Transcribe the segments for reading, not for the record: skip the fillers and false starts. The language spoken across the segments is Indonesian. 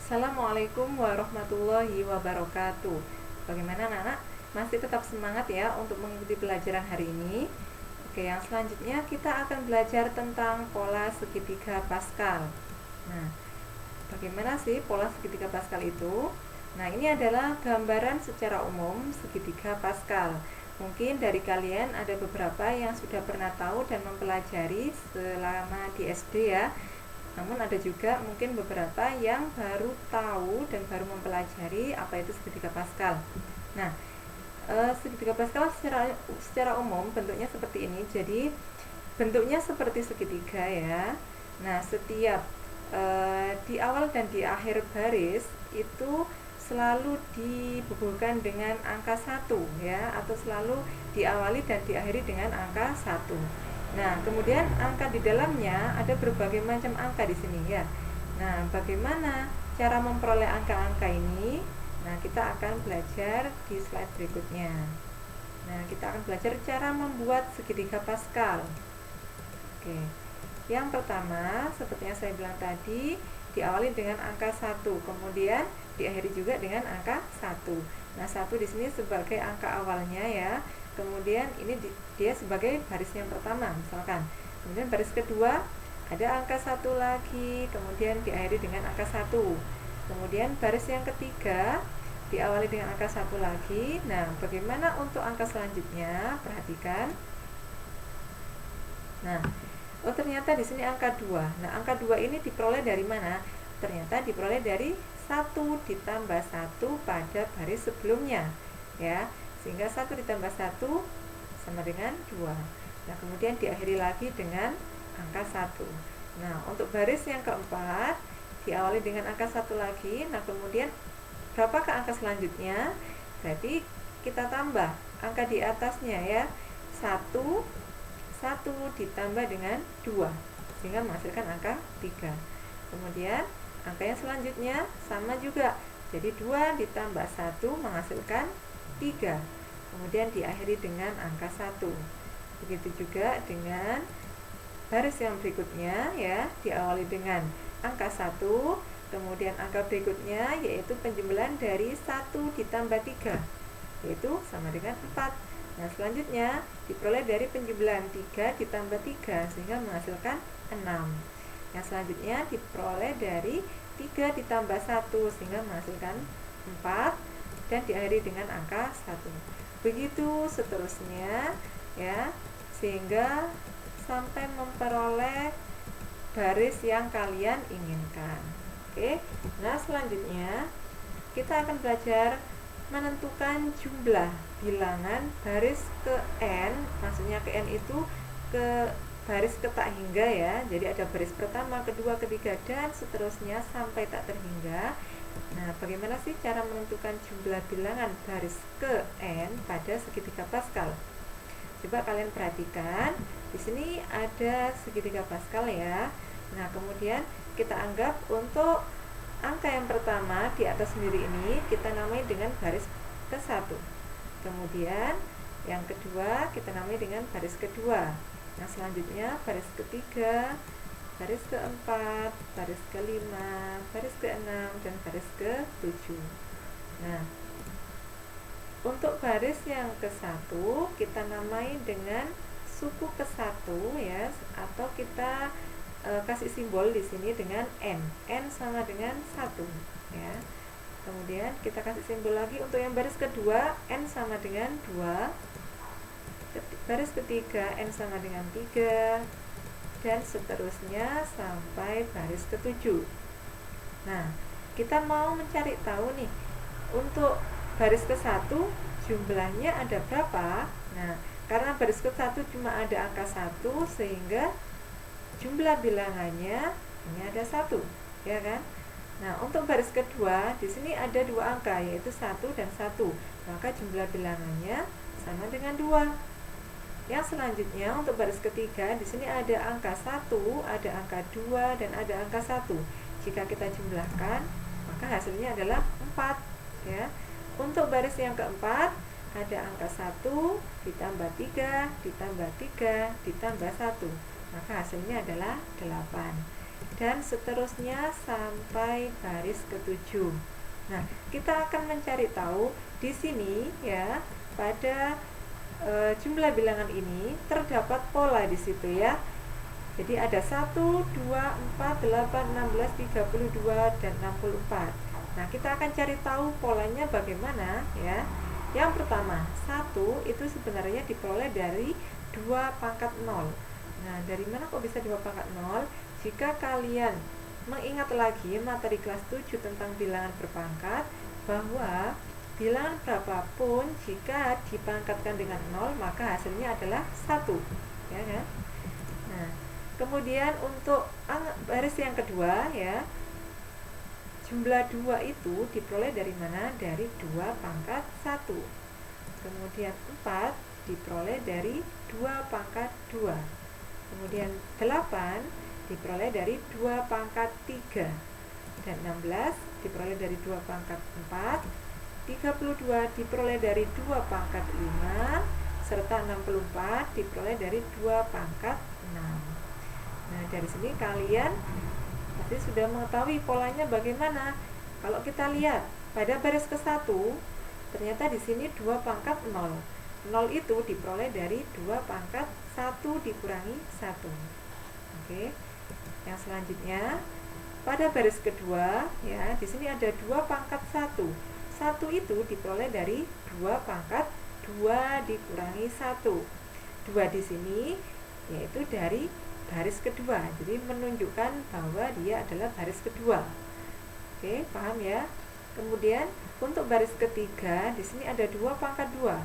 Assalamualaikum warahmatullahi wabarakatuh. Bagaimana anak-anak? Masih tetap semangat ya untuk mengikuti pelajaran hari ini? Oke, yang selanjutnya kita akan belajar tentang pola segitiga Pascal. Nah, bagaimana sih pola segitiga Pascal itu? Nah, ini adalah gambaran secara umum segitiga Pascal. Mungkin dari kalian ada beberapa yang sudah pernah tahu dan mempelajari selama di SD ya. Namun ada juga mungkin beberapa yang baru tahu dan baru mempelajari apa itu segitiga Pascal. Nah, segitiga Pascal secara umum bentuknya seperti ini. Jadi bentuknya seperti segitiga ya. Nah, setiap di awal dan di akhir baris itu selalu dibubuhkan dengan angka 1 ya, atau selalu diawali dan diakhiri dengan angka 1. Nah, kemudian angka di dalamnya ada berbagai macam angka di sini ya. Nah, bagaimana cara memperoleh angka-angka ini? Nah, kita akan belajar di slide berikutnya. Nah, kita akan belajar cara membuat segitiga Pascal. Oke. Yang pertama, seperti yang saya bilang tadi, diawali dengan angka 1, kemudian diakhiri juga dengan angka 1. Nah, 1 di sini sebagai angka awalnya ya. Kemudian ini dia sebagai baris yang pertama misalkan. Kemudian baris kedua ada angka 1 lagi, kemudian diakhiri dengan angka 1. Kemudian baris yang ketiga diawali dengan angka 1 lagi. Nah, bagaimana untuk angka selanjutnya? Perhatikan. Nah, oh ternyata di sini angka 2. Nah, angka 2 ini diperoleh dari mana? Ternyata diperoleh dari 1 ditambah 1 pada baris sebelumnya ya. Sehingga 1 ditambah 1 sama dengan 2. Nah, kemudian diakhiri lagi dengan angka 1. Nah, untuk baris yang keempat diawali dengan angka 1 lagi. Nah, kemudian berapakah angka selanjutnya? Berarti kita tambah angka di atasnya ya. 1 ditambah dengan 2 sehingga menghasilkan angka 3. Kemudian angka yang selanjutnya sama juga. Jadi 2 ditambah 1 menghasilkan 3. Kemudian diakhiri dengan angka 1. Begitu juga dengan baris yang berikutnya ya, diawali dengan angka 1, kemudian angka berikutnya yaitu penjumlahan dari 1 ditambah 3 yaitu sama dengan 4. Nah, selanjutnya diperoleh dari penjumlahan 3 ditambah 3 sehingga menghasilkan 6. Yang selanjutnya diperoleh dari 3 ditambah 1 sehingga menghasilkan 4 dan diakhiri dengan angka 1. Begitu seterusnya ya, sehingga sampai memperoleh baris yang kalian inginkan. Oke. Nah, selanjutnya kita akan belajar menentukan jumlah bilangan baris ke n. Maksudnya ke n itu ke baris ke tak hingga ya. Jadi ada baris pertama, kedua, ketiga dan seterusnya sampai tak terhingga. Nah, bagaimana sih cara menentukan jumlah bilangan baris ke n pada segitiga Pascal? Coba kalian perhatikan. Di sini ada segitiga Pascal ya. Nah, kemudian kita anggap untuk angka yang pertama di atas sendiri ini kita namai dengan baris ke-1. Kemudian yang kedua kita namai dengan baris kedua. Nah, selanjutnya baris ketiga, baris keempat, baris kelima, baris keenam, dan baris ke-7. Nah, untuk baris yang ke-1 kita namai dengan suku ke-1 ya, atau kita kasih simbol di sini dengan n. N sama dengan 1 ya. Kemudian kita kasih simbol lagi untuk yang baris kedua, n sama dengan 2. Baris ketiga n sama dengan 3 dan seterusnya sampai baris ke-7. Nah, kita mau mencari tahu nih untuk baris ke-1 jumlahnya ada berapa? Nah, karena baris ke-1 cuma ada angka 1 sehingga jumlah bilangannya ini ada 1, ya kan? Nah, untuk baris kedua di sini ada 2 angka yaitu 1 dan 1. Maka jumlah bilangannya sama dengan 2. Yang selanjutnya untuk baris ketiga di sini ada angka 1, ada angka 2 dan ada angka 1. Jika kita jumlahkan, maka hasilnya adalah 4, ya. Untuk baris yang keempat ada angka 1 ditambah 3 ditambah 3 ditambah 1. Maka hasilnya adalah 8. dan seterusnya sampai baris ke-7. Nah, kita akan mencari tahu di sini ya, pada jumlah bilangan ini terdapat pola di situ ya. Jadi ada 1, 2, 4, 8, 16, 32 dan 64. Nah, kita akan cari tahu polanya bagaimana ya. Yang pertama, 1 itu sebenarnya diperoleh dari 2 pangkat 0. Nah, dari mana kok bisa 2 pangkat 0? Jika kalian mengingat lagi materi kelas 7 tentang bilangan berpangkat, bahwa bilangan berapapun jika dipangkatkan dengan 0 maka hasilnya adalah 1 ya kan? Nah, kemudian untuk baris yang kedua ya, jumlah 2 itu diperoleh dari mana? Dari 2 pangkat 1. Kemudian 4 diperoleh dari 2 pangkat 2. Kemudian 8 diperoleh dari 2 pangkat 3. Dan 16 diperoleh dari 2 pangkat 4. 32 diperoleh dari 2 pangkat 5. Serta 64 diperoleh dari 2 pangkat 6. Nah, dari sini kalian pasti sudah mengetahui polanya bagaimana. Kalau kita lihat pada baris ke-1, ternyata di sini 2 pangkat 0. 0 itu diperoleh dari 2 pangkat 1 dikurangi 1. Oke. Yang selanjutnya pada baris kedua ya, di sini ada 2 pangkat 1. 1 itu diperoleh dari 2 pangkat 2 dikurangi 1. 2 di sini yaitu dari baris kedua. Jadi menunjukkan bahwa dia adalah baris kedua. Oke, paham ya? Kemudian untuk baris ketiga di sini ada 2 pangkat 2.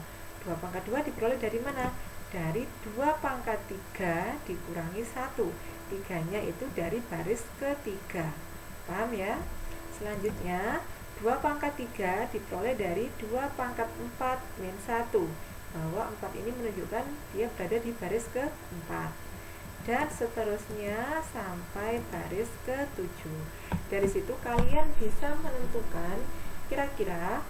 2 pangkat 2 diperoleh dari mana? Dari 2 pangkat 3 dikurangi 1. 3-nya itu dari baris ketiga. Paham ya? Selanjutnya 2 pangkat 3 diperoleh dari 2 pangkat 4 min 1. Bahwa 4 ini menunjukkan dia berada di baris ke-4. Dan seterusnya sampai baris ke-7. Dari situ kalian bisa menentukan kira-kira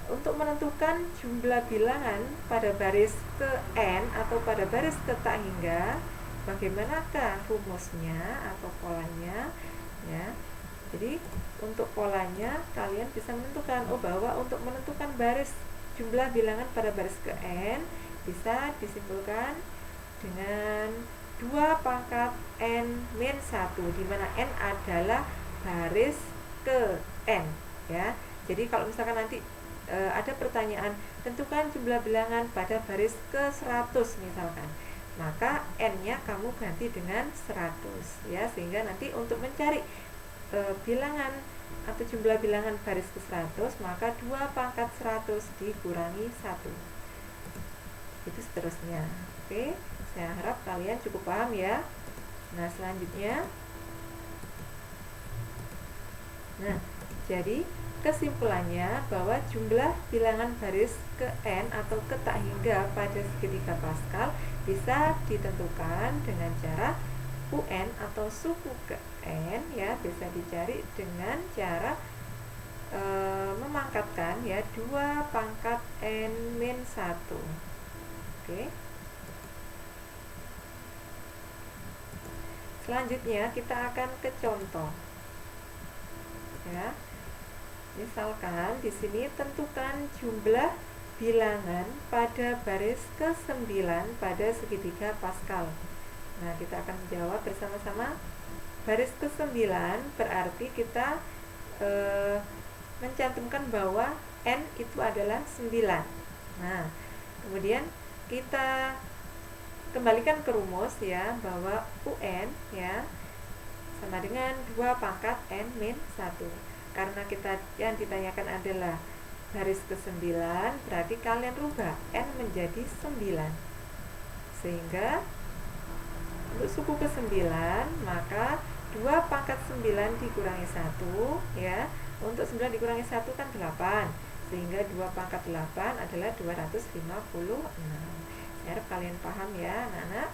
untuk menentukan jumlah bilangan pada baris ke-n atau pada baris ke tak hingga, bagaimanakah rumusnya atau polanya ya. Jadi untuk polanya kalian bisa menentukan bahwa untuk menentukan baris jumlah bilangan pada baris ke-n bisa disimpulkan dengan 2 pangkat n min 1, di mana n adalah baris ke-n ya. Jadi kalau misalkan nanti ada pertanyaan tentukan jumlah bilangan pada baris ke-100 misalkan, maka n-nya kamu ganti dengan 100 ya, sehingga nanti untuk mencari bilangan atau jumlah bilangan baris ke-100 maka 2 pangkat 100 dikurangi 1. Itu seterusnya. Oke, saya harap kalian cukup paham ya. Nah, selanjutnya jadi kesimpulannya bahwa jumlah bilangan baris ke-n atau ke tak hingga pada segitiga Pascal bisa ditentukan dengan cara UN atau suku ke-n ya, bisa dicari dengan cara memangkatkan ya 2 pangkat n min 1. Oke. Selanjutnya kita akan ke contoh ya. Misalkan di sini tentukan jumlah bilangan pada baris ke-9 pada segitiga Pascal. Nah, kita akan menjawab bersama-sama. Baris ke-9 berarti kita mencantumkan bahwa n itu adalah 9. Nah, kemudian kita kembalikan ke rumus ya, bahwa UN ya sama dengan 2 pangkat n min 1. Karena kita yang ditanyakan adalah baris ke-9, berarti kalian rubah n menjadi 9. Sehingga untuk suku ke-9 maka 2 pangkat 9 dikurangi 1 ya. Untuk 9 dikurangi 1 kan 8. Sehingga 2 pangkat 8 adalah 256. Saya harap kalian paham ya anak-anak.